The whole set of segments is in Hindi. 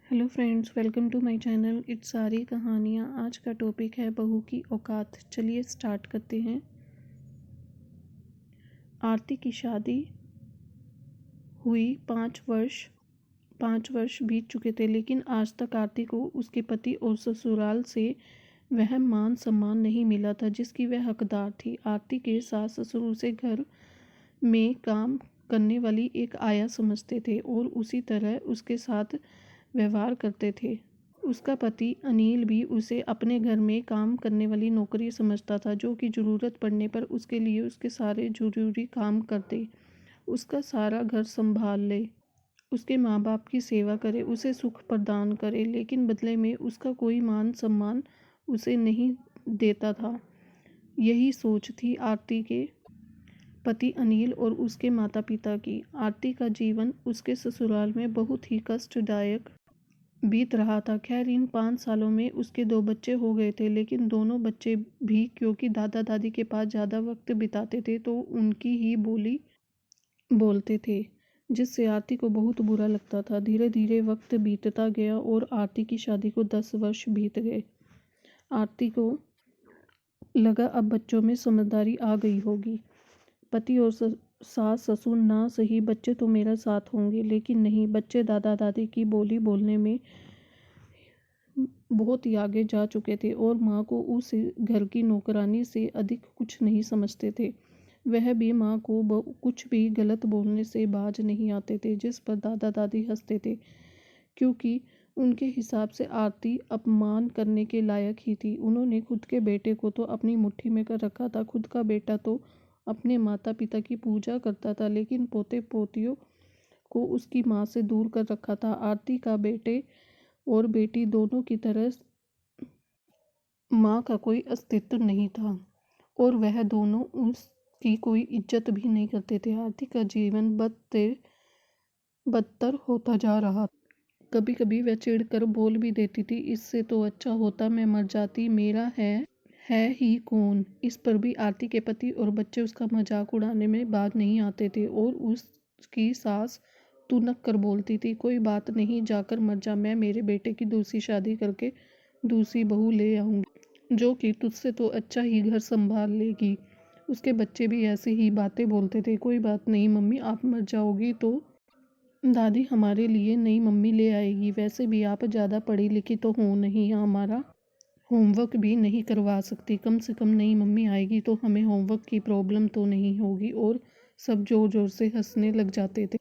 Hello friends, welcome to my channel it's सारी कहानियाँ। आज का टॉपिक है बहू की औकात। चलिए स्टार्ट करते हैं। आरती की शादी हुई 5 वर्ष बीत चुके थे, लेकिन आज तक आरती को उसके पति और ससुराल से वह मान सम्मान नहीं मिला था जिसकी वह हकदार थी। आरती के सास ससुर उसे घर में काम करने वाली एक आया समझते थे और उसी तरह उसके साथ व्यवहार करते थे। उसका पति अनिल भी उसे अपने घर में काम करने वाली नौकरी समझता था, जो कि ज़रूरत पड़ने पर उसके लिए उसके सारे ज़रूरी काम कर दे, उसका सारा घर संभाल ले, उसके माँ बाप की सेवा करे, उसे सुख प्रदान करे, लेकिन बदले में उसका कोई मान सम्मान उसे नहीं देता था। यही सोच थी आरती के पति अनिल और उसके माता पिता की। आरती का जीवन उसके ससुराल में बहुत ही कष्टदायक बीत रहा था। खैर, इन 5 सालों में उसके 2 बच्चे हो गए थे, लेकिन दोनों बच्चे भी क्योंकि दादा दादी के पास ज़्यादा वक्त बिताते थे तो उनकी ही बोली बोलते थे, जिससे आरती को बहुत बुरा लगता था। धीरे धीरे वक्त बीतता गया और आरती की शादी को 10 वर्ष बीत गए। आरती को लगा अब बच्चों में समझदारी आ गई होगी। पति और सास ससुर ना सही, बच्चे तो मेरा साथ होंगे, लेकिन नहीं, बच्चे दादा दादी की बोली बोलने में बहुत ही आगे जा चुके थे और माँ को उस घर की नौकरानी से अधिक कुछ नहीं समझते थे। वह भी माँ को कुछ भी गलत बोलने से बाज नहीं आते थे, जिस पर दादा दादी हंसते थे, क्योंकि उनके हिसाब से आरती अपमान करने के लायक ही थी। उन्होंने खुद के बेटे को तो अपनी मुट्ठी में कर रखा था, खुद का बेटा तो अपने माता पिता की पूजा करता था, लेकिन पोते पोतियों को उसकी माँ से दूर कर रखा था। आरती का बेटे और बेटी दोनों की तरह माँ का कोई अस्तित्व नहीं था और वह दोनों उसकी कोई इज्जत भी नहीं करते थे। आरती का जीवन बदतर होता जा रहा। कभी कभी वह चिढ़कर बोल भी देती थी, इससे तो अच्छा होता मैं मर जाती, मेरा है ही कौन। इस पर भी आरती के पति और बच्चे उसका मजाक उड़ाने में बाज नहीं आते थे और उसकी सास तुनक कर बोलती थी, कोई बात नहीं, जाकर मर जा, मैं मेरे बेटे की दूसरी शादी करके दूसरी बहू ले आऊंगी, जो कि तुझसे तो अच्छा ही घर संभाल लेगी। उसके बच्चे भी ऐसे ही बातें बोलते थे, कोई बात नहीं मम्मी, आप मर जाओगी तो दादी हमारे लिए नई मम्मी ले आएगी, वैसे भी आप ज़्यादा पढ़ी लिखी तो हो नहीं, हमारा होमवर्क भी नहीं करवा सकती, कम से कम नई मम्मी आएगी तो हमें होमवर्क की प्रॉब्लम तो नहीं होगी। और सब जोर जोर से हंसने लग जाते थे।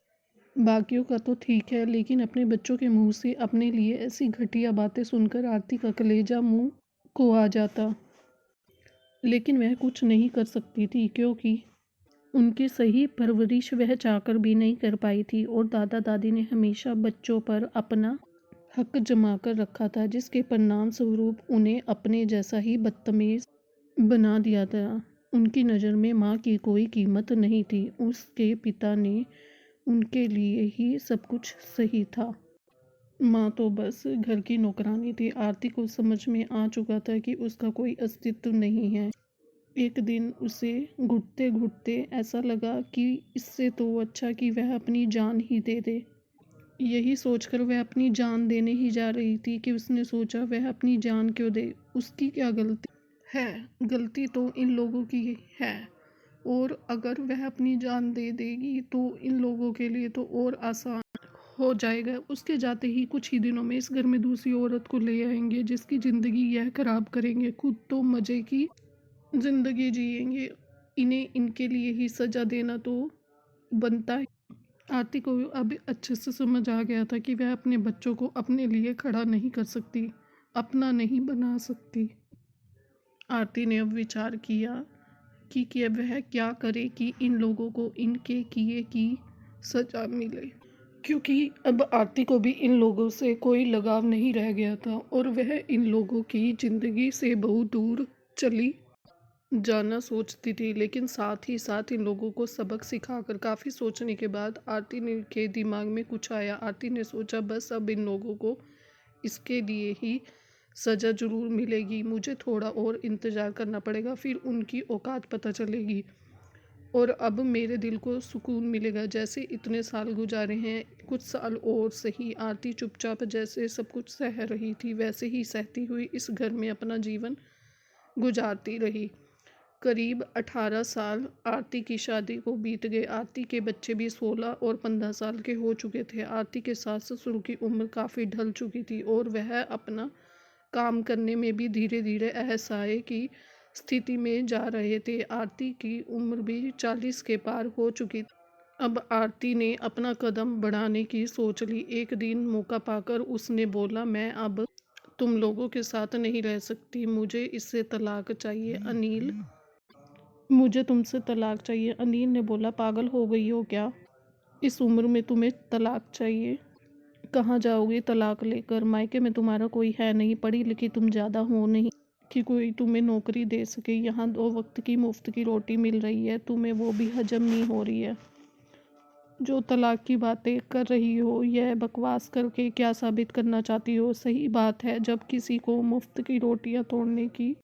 बाकियों का तो ठीक है, लेकिन अपने बच्चों के मुंह से अपने लिए ऐसी घटिया बातें सुनकर आरती का कलेजा मुंह को आ जाता, लेकिन वह कुछ नहीं कर सकती थी, क्योंकि उनकी सही परवरिश वह चाहकर भी नहीं कर पाई थी और दादा दादी ने हमेशा बच्चों पर अपना हक जमा कर रखा था, जिसके परिणाम स्वरूप उन्हें अपने जैसा ही बदतमीज बना दिया था। उनकी नज़र में माँ की कोई कीमत नहीं थी। उसके पिता ने उनके लिए ही सब कुछ सही था। माँ तो बस घर की नौकरानी थी। आरती को समझ में आ चुका था कि उसका कोई अस्तित्व नहीं है। एक दिन उसे घुटते घुटते ऐसा लगा कि इससे तो अच्छा कि वह अपनी जान ही दे दे। यही सोचकर वह अपनी जान देने ही जा रही थी कि उसने सोचा, वह अपनी जान क्यों दे, उसकी क्या गलती है। गलती तो इन लोगों की है, और अगर वह अपनी जान दे देगी तो इन लोगों के लिए तो और आसान हो जाएगा। उसके जाते ही कुछ ही दिनों में इस घर में दूसरी औरत को ले आएंगे, जिसकी ज़िंदगी यह खराब करेंगे, खुद तो मज़े की ज़िंदगी जिएंगे। इन्हें इनके लिए ही सज़ा देना तो बनता है। आरती को अब अच्छे से समझ आ गया था कि वह अपने बच्चों को अपने लिए खड़ा नहीं कर सकती, अपना नहीं बना सकती। आरती ने अब विचार किया कि वह क्या करे कि इन लोगों को इनके किए की सज़ा मिले, क्योंकि अब आरती को भी इन लोगों से कोई लगाव नहीं रह गया था और वह इन लोगों की ज़िंदगी से बहुत दूर चली जाना सोचती थी। लेकिन साथ ही साथ इन लोगों को सबक सिखाकर काफ़ी सोचने के बाद आरती ने के दिमाग में कुछ आया। आरती ने सोचा, बस अब इन लोगों को इसके लिए ही सज़ा ज़रूर मिलेगी, मुझे थोड़ा और इंतज़ार करना पड़ेगा, फिर उनकी औकात पता चलेगी। और अब मेरे दिल को सुकून मिलेगा। जैसे इतने साल गुजारे हैं, कुछ साल और सही। आरती चुपचाप जैसे सब कुछ सह रही थी, वैसे ही सहती हुई इस घर में अपना जीवन गुजारती रही। करीब 18 साल आरती की शादी को बीत गए। आरती के बच्चे भी 16 और 15 साल के हो चुके थे। आरती के सास ससुर की उम्र काफ़ी ढल चुकी थी और वह अपना काम करने में भी धीरे धीरे असहाय की स्थिति में जा रहे थे। आरती की उम्र भी 40 के पार हो चुकी थी। अब आरती ने अपना कदम बढ़ाने की सोच ली। एक दिन मौका पाकर उसने बोला, मैं अब तुम लोगों के साथ नहीं रह सकती, मुझे इससे तलाक चाहिए। अनिल, मुझे तुमसे तलाक चाहिए। अनिल ने बोला, पागल हो गई हो क्या? इस उम्र में तुम्हें तलाक चाहिए? कहाँ जाओगी तलाक लेकर? मायके में तुम्हारा कोई है नहीं, पढ़ी लिखी तुम ज़्यादा हो नहीं कि कोई तुम्हें नौकरी दे सके। यहाँ 2 वक्त की मुफ्त की रोटी मिल रही है, तुम्हें वो भी हजम नहीं हो रही है। जो तलाक की बातें कर रही हो, यह बकवास करके क्या साबित करना चाहती हो? सही बात है, जब किसी को मुफ्त की रोटियां तोड़ने की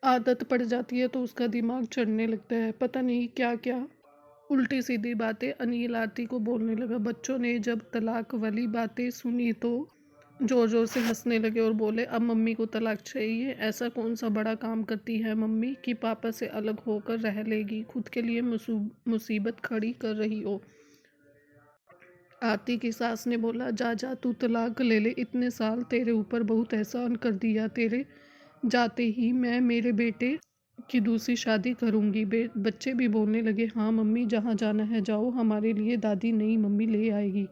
आदत पड़ जाती है तो उसका दिमाग चढ़ने लगता है। पता नहीं क्या क्या उल्टी सीधी बातें अनिल आरती को बोलने लगा। बच्चों ने जब तलाक वाली बातें सुनी तो जोर जोर से हंसने लगे और बोले, अब मम्मी को तलाक चाहिए? ऐसा कौन सा बड़ा काम करती है मम्मी कि पापा से अलग होकर रह लेगी? खुद के लिए मुसीबत खड़ी कर रही हो। आरती की सास ने बोला, जा जा तू तलाक ले ले, इतने साल तेरे ऊपर बहुत एहसान कर दिया, तेरे जाते ही मैं मेरे बेटे की दूसरी शादी करूंगी। बच्चे भी बोलने लगे, हाँ मम्मी, जहाँ जाना है जाओ, हमारे लिए दादी नई मम्मी ले आएगी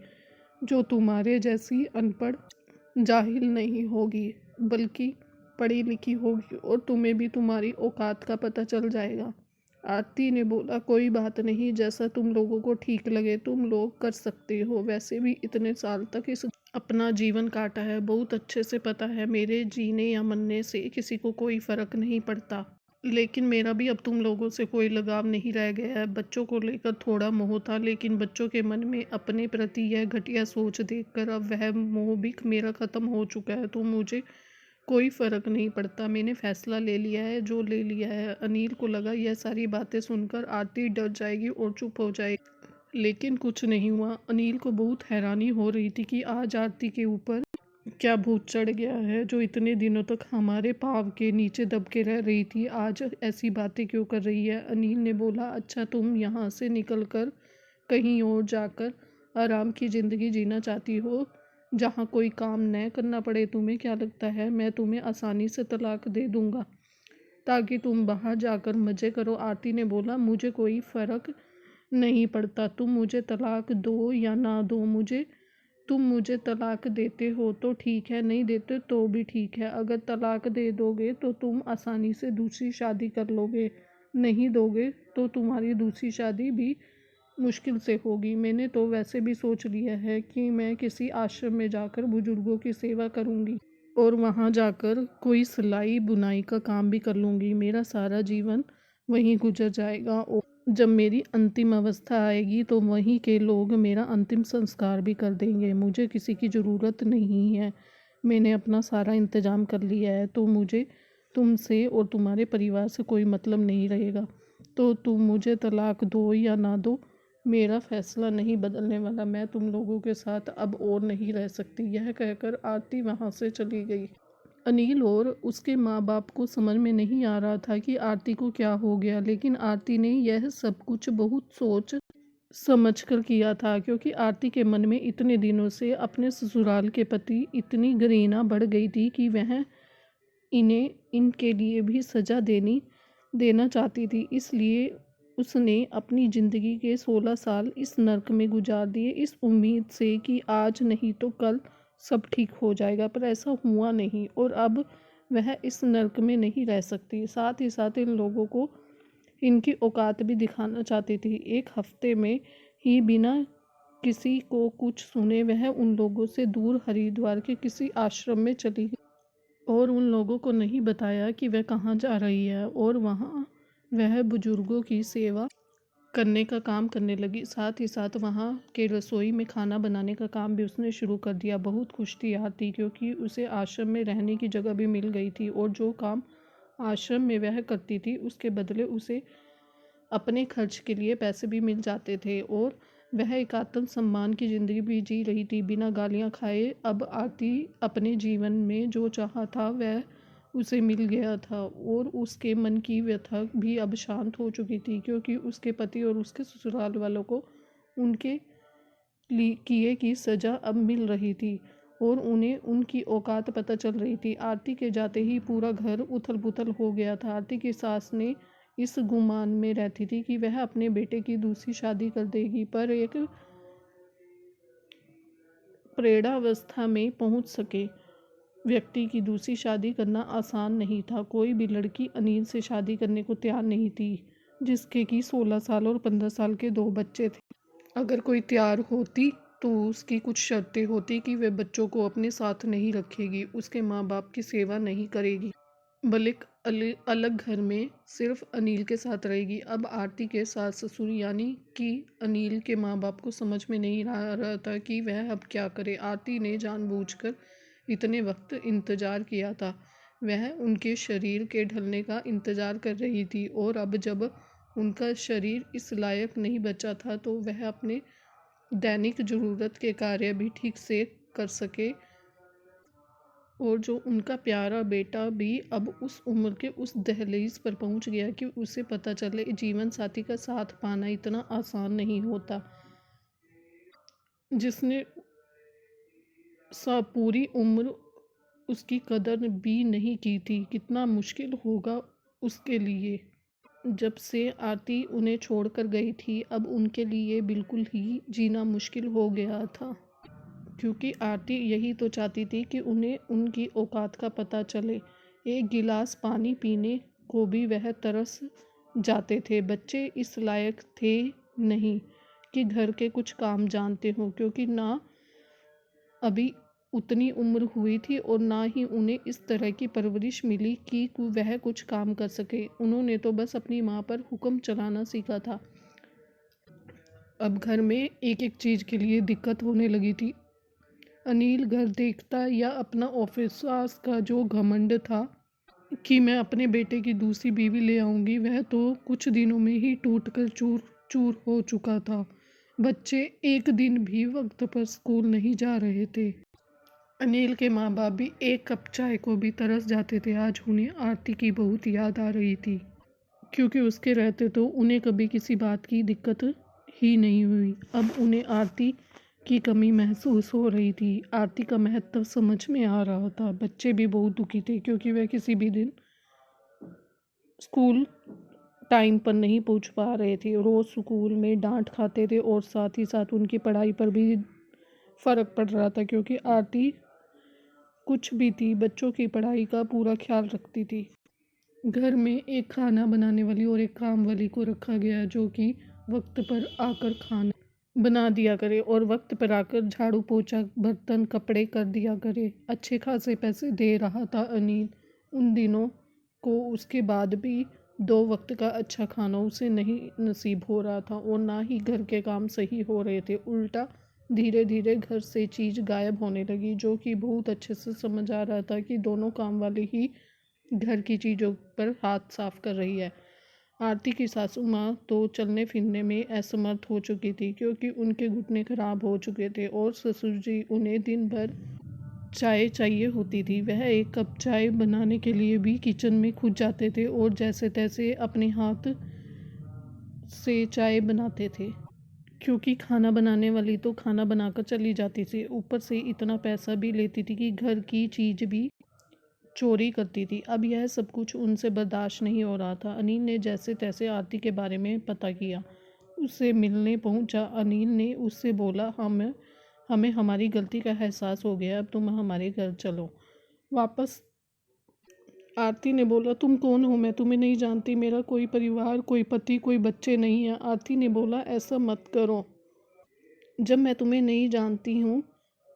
जो तुम्हारे जैसी अनपढ़ जाहिल नहीं होगी, बल्कि पढ़ी लिखी होगी, और तुम्हें भी तुम्हारी औकात का पता चल जाएगा। आरती ने बोला, कोई बात नहीं, जैसा तुम लोगों को ठीक लगे तुम लोग कर सकते हो। वैसे भी इतने साल तक इस अपना जीवन काटा है, बहुत अच्छे से पता है मेरे जीने या मरने से किसी को कोई फ़र्क नहीं पड़ता। लेकिन मेरा भी अब तुम लोगों से कोई लगाव नहीं रह गया है। बच्चों को लेकर थोड़ा मोह था, लेकिन बच्चों के मन में अपने प्रति यह घटिया सोच देखकर अब वह मोह भी मेरा ख़त्म हो चुका है। तो मुझे कोई फ़र्क नहीं पड़ता, मैंने फ़ैसला ले लिया है जो ले लिया है। अनिल को लगा यह सारी बातें सुनकर आरती डर जाएगी और चुप हो जाएगी, लेकिन कुछ नहीं हुआ। अनिल को बहुत हैरानी हो रही थी कि आज आरती के ऊपर क्या भूत चढ़ गया है, जो इतने दिनों तक हमारे पाँव के नीचे दब के रह रही थी, आज ऐसी बातें क्यों कर रही है। अनिल ने बोला, अच्छा तुम यहाँ से निकल कर कहीं और जाकर आराम की ज़िंदगी जीना चाहती हो, जहाँ कोई काम न करना पड़े तुम्हें? क्या लगता है मैं तुम्हें आसानी से तलाक दे दूँगा ताकि तुम बाहर जाकर मज़े करो? आरती ने बोला, मुझे कोई फ़र्क नहीं पड़ता, तुम मुझे तलाक दो या ना दो। तुम मुझे तलाक देते हो तो ठीक है, नहीं देते तो भी ठीक है। अगर तलाक दे दोगे तो तुम आसानी से दूसरी शादी कर लोगे, नहीं दोगे तो तुम्हारी दूसरी शादी भी मुश्किल से होगी। मैंने तो वैसे भी सोच लिया है कि मैं किसी आश्रम में जाकर बुजुर्गों की सेवा करूंगी और वहां जाकर कोई सिलाई बुनाई का काम भी कर लूँगी। मेरा सारा जीवन वहीं गुजर जाएगा और जब मेरी अंतिम अवस्था आएगी तो वहीं के लोग मेरा अंतिम संस्कार भी कर देंगे। मुझे किसी की ज़रूरत नहीं है, मैंने अपना सारा इंतज़ाम कर लिया है। तो मुझे तुमसे और तुम्हारे परिवार से कोई मतलब नहीं रहेगा। तो तुम मुझे तलाक दो या ना दो, मेरा फ़ैसला नहीं बदलने वाला। मैं तुम लोगों के साथ अब और नहीं रह सकती। यह कहकर आरती वहाँ से चली गई। अनिल और उसके माँ बाप को समझ में नहीं आ रहा था कि आरती को क्या हो गया, लेकिन आरती ने यह सब कुछ बहुत सोच समझ कर किया था, क्योंकि आरती के मन में इतने दिनों से अपने ससुराल के प्रति इतनी घृणा बढ़ गई थी कि वह इन्हें इनके लिए भी सज़ा देना चाहती थी। इसलिए उसने अपनी ज़िंदगी के 16 साल इस नर्क में गुजार दिए, इस उम्मीद से कि आज नहीं तो कल सब ठीक हो जाएगा। पर ऐसा हुआ नहीं और अब वह इस नर्क में नहीं रह सकती। साथ ही साथ इन लोगों को इनकी औकात भी दिखाना चाहती थी। एक हफ्ते में ही बिना किसी को कुछ सुने वह उन लोगों से दूर हरिद्वार के किसी आश्रम में चली गई और उन लोगों को नहीं बताया कि वह कहाँ जा रही है, और वहाँ वह बुजुर्गों की सेवा करने का काम करने लगी। साथ ही साथ वहाँ के रसोई में खाना बनाने का काम भी उसने शुरू कर दिया। बहुत खुश थी आरती, क्योंकि उसे आश्रम में रहने की जगह भी मिल गई थी और जो काम आश्रम में वह करती थी उसके बदले उसे अपने खर्च के लिए पैसे भी मिल जाते थे और वह एक आत्म सम्मान की ज़िंदगी भी जी रही थी बिना गालियाँ खाए। अब आरती अपने जीवन में जो चाहा था वह उसे मिल गया था और उसके मन की व्यथा भी अब शांत हो चुकी थी, क्योंकि उसके पति और उसके ससुराल वालों को उनके किए की सज़ा अब मिल रही थी और उन्हें उनकी औकात पता चल रही थी। आरती के जाते ही पूरा घर उथल पुथल हो गया था। आरती की सास ने इस गुमान में रहती थी कि वह अपने बेटे की दूसरी शादी कर देगी, पर एक प्रेरणावस्था में पहुंच सके व्यक्ति की दूसरी शादी करना आसान नहीं था। कोई भी लड़की अनिल से शादी करने को तैयार नहीं थी, जिसके कि 16 साल और 15 साल के 2 बच्चे थे। अगर कोई तैयार होती तो उसकी कुछ शर्तें होती कि वह बच्चों को अपने साथ नहीं रखेगी, उसके माँ बाप की सेवा नहीं करेगी, बल्कि अलग घर में सिर्फ अनिल के साथ रहेगी। अब आरती के सास ससुर यानी कि अनिल के माँ बाप को समझ में नहीं आ रहा था कि वह अब क्या करे। आरती ने जानबूझकर इतने वक्त इंतज़ार किया था, वह उनके शरीर के ढलने का इंतज़ार कर रही थी और अब जब उनका शरीर इस लायक नहीं बचा था तो वह अपने दैनिक ज़रूरत के कार्य भी ठीक से कर सके और जो उनका प्यारा बेटा भी अब उस उम्र के उस दहलीज पर पहुंच गया कि उसे पता चले जीवन साथी का साथ पाना इतना आसान नहीं होता, जिसने पूरी उम्र उसकी कदर भी नहीं की थी। कितना मुश्किल होगा उसके लिए। जब से आरती उन्हें छोड़कर गई थी अब उनके लिए बिल्कुल ही जीना मुश्किल हो गया था, क्योंकि आरती यही तो चाहती थी कि उन्हें उनकी औकात का पता चले। एक गिलास पानी पीने को भी वह तरस जाते थे। बच्चे इस लायक थे नहीं कि घर के कुछ काम जानते हों, क्योंकि ना अभी उतनी उम्र हुई थी और ना ही उन्हें इस तरह की परवरिश मिली कि वह कुछ काम कर सके। उन्होंने तो बस अपनी माँ पर हुक्म चलाना सीखा था। अब घर में एक एक चीज़ के लिए दिक्कत होने लगी थी। अनिल घर देखता या अपना ऑफिस, सास का जो घमंड था कि मैं अपने बेटे की दूसरी बीवी ले आऊंगी, वह तो कुछ दिनों में ही टूटकर चूर चूर हो चुका था। बच्चे एक दिन भी वक्त पर स्कूल नहीं जा रहे थे। अनिल के माँ बाप भी एक कप चाय को भी तरस जाते थे। आज उन्हें आरती की बहुत याद आ रही थी, क्योंकि उसके रहते तो उन्हें कभी किसी बात की दिक्कत ही नहीं हुई। अब उन्हें आरती की कमी महसूस हो रही थी। आरती का महत्व समझ में आ रहा था। बच्चे भी बहुत दुखी थे, क्योंकि वह किसी भी दिन स्कूल टाइम पर नहीं पहुंच पा रहे थे। रोज़ स्कूल में डांट खाते थे और साथ ही साथ उनकी पढ़ाई पर भी फ़र्क पड़ रहा था, क्योंकि आरती कुछ भी थी बच्चों की पढ़ाई का पूरा ख्याल रखती थी। घर में एक खाना बनाने वाली और एक काम वाली को रखा गया, जो कि वक्त पर आकर खाना बना दिया करे और वक्त पर आकर झाड़ू पोछा बर्तन कपड़े कर दिया करे। अच्छे खासे पैसे दे रहा था अनिल उन दिनों को, उसके बाद भी 2 वक्त का अच्छा खाना उसे नहीं नसीब हो रहा था और ना ही घर के काम सही हो रहे थे। उल्टा धीरे धीरे घर से चीज़ गायब होने लगी, जो कि बहुत अच्छे से समझ आ रहा था कि दोनों काम वाले ही घर की चीज़ों पर हाथ साफ कर रही है। आरती की सासू माँ तो चलने फिरने में असमर्थ हो चुकी थी, क्योंकि उनके घुटने खराब हो चुके थे और ससुर जी उन्हें दिन भर चाय चाहिए होती थी। वह एक कप चाय बनाने के लिए भी किचन में खुद जाते थे और जैसे तैसे अपने हाथ से चाय बनाते थे, क्योंकि खाना बनाने वाली तो खाना बनाकर चली जाती थी, ऊपर से इतना पैसा भी लेती थी कि घर की चीज़ भी चोरी करती थी। अब यह सब कुछ उनसे बर्दाश्त नहीं हो रहा था। अनिल ने जैसे तैसे आरती के बारे में पता किया, उससे मिलने पहुंचा। अनिल ने उससे बोला, हमें हमारी गलती का एहसास हो गया, अब तुम हमारे घर चलो वापस। आरती ने बोला, तुम कौन हो? मैं तुम्हें नहीं जानती, मेरा कोई परिवार, कोई पति, कोई बच्चे नहीं है। आरती ने बोला, ऐसा मत करो, जब मैं तुम्हें नहीं जानती हूँ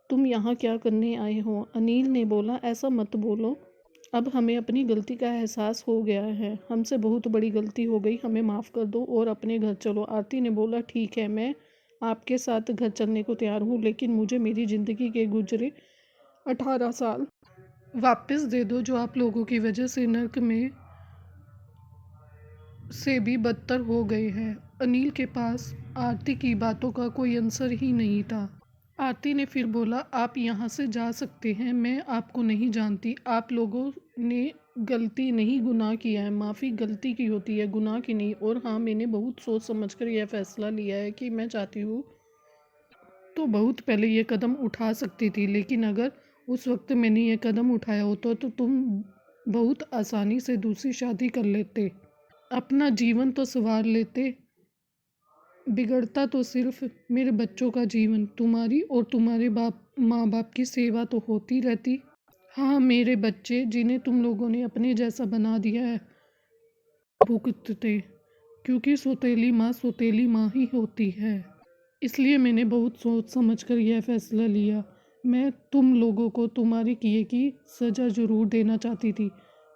तुम यहाँ क्या करने आए हो? अनिल ने बोला, ऐसा मत बोलो, अब हमें अपनी गलती का एहसास हो गया है, हमसे बहुत बड़ी गलती हो गई, हमें माफ़ कर दो और अपने घर चलो। आरती ने बोला, ठीक है, मैं आपके साथ घर चलने को तैयार हूँ, लेकिन मुझे मेरी ज़िंदगी के गुजरे 18 साल वापस दे दो, जो आप लोगों की वजह से नर्क में से भी बदतर हो गए हैं। अनिल के पास आरती की बातों का कोई आंसर ही नहीं था। आरती ने फिर बोला, आप यहाँ से जा सकते हैं, मैं आपको नहीं जानती। आप लोगों ने गलती नहीं गुनाह किया है, माफ़ी गलती की होती है, गुनाह की नहीं। और हाँ, मैंने बहुत सोच समझ कर यह फैसला लिया है कि मैं चाहती हूँ तो बहुत पहले ये कदम उठा सकती थी, लेकिन अगर उस वक्त मैंने ये कदम उठाया होता तो तुम बहुत आसानी से दूसरी शादी कर लेते, अपना जीवन तो संवार लेते। बिगड़ता तो सिर्फ मेरे बच्चों का जीवन, तुम्हारी और तुम्हारे माँ बाप की सेवा तो होती रहती। हाँ, मेरे बच्चे जिन्हें तुम लोगों ने अपने जैसा बना दिया है भुगतते, क्योंकि सौतेली माँ ही होती है। इसलिए मैंने बहुत सोच समझ कर यह फैसला लिया। मैं तुम लोगों को तुम्हारे किए की सज़ा ज़रूर देना चाहती थी।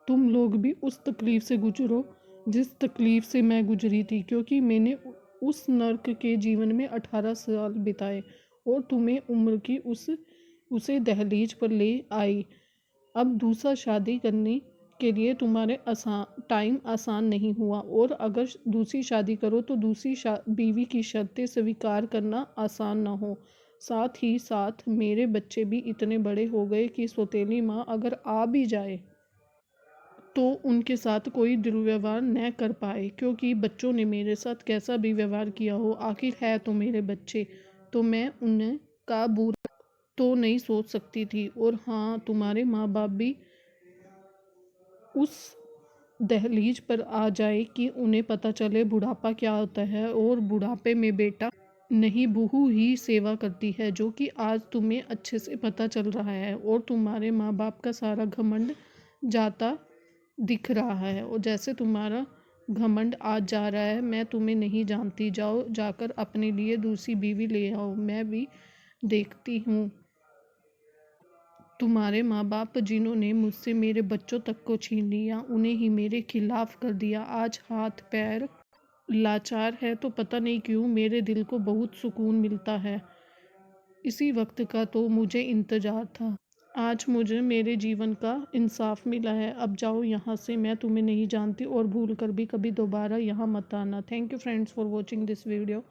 तुम लोग भी उस तकलीफ़ से गुजरो जिस तकलीफ़ से मैं गुजरी थी, क्योंकि मैंने उस नर्क के जीवन में 18 साल बिताए और तुम्हें उम्र की उसे दहलीज पर ले आई। अब दूसरा शादी करने के लिए तुम्हारे टाइम आसान नहीं हुआ, और अगर दूसरी शादी करो तो दूसरी बीवी की शर्तें स्वीकार करना आसान ना हो। साथ ही साथ मेरे बच्चे भी इतने बड़े हो गए कि सौतेली माँ अगर आ भी जाए तो उनके साथ कोई दुर्व्यवहार न कर पाए, क्योंकि बच्चों ने मेरे साथ कैसा भी व्यवहार किया हो, आखिर है तो मेरे बच्चे, तो मैं उन्हें का बुरा तो नहीं सोच सकती थी। और हाँ, तुम्हारे माँ बाप भी उस दहलीज पर आ जाए कि उन्हें पता चले बुढ़ापा क्या होता है, और बुढ़ापे में बेटा नहीं बहू ही सेवा करती है, जो कि आज तुम्हें अच्छे से पता चल रहा है। और तुम्हारे माँ बाप का सारा घमंड जाता दिख रहा है, और जैसे तुम्हारा घमंड आज जा रहा है, मैं तुम्हें नहीं जानती। जाओ, जाकर अपने लिए दूसरी बीवी ले आओ, मैं भी देखती हूँ। तुम्हारे माँ बाप जिन्होंने मुझसे मेरे बच्चों तक को छीन लिया, उन्हें ही मेरे खिलाफ कर दिया, आज हाथ पैर लाचार है, तो पता नहीं क्यों मेरे दिल को बहुत सुकून मिलता है। इसी वक्त का तो मुझे इंतज़ार था। आज मुझे मेरे जीवन का इंसाफ मिला है। अब जाओ यहाँ से, मैं तुम्हें नहीं जानती, और भूल कर भी कभी दोबारा यहाँ मत आना। Thank you friends for watching this video.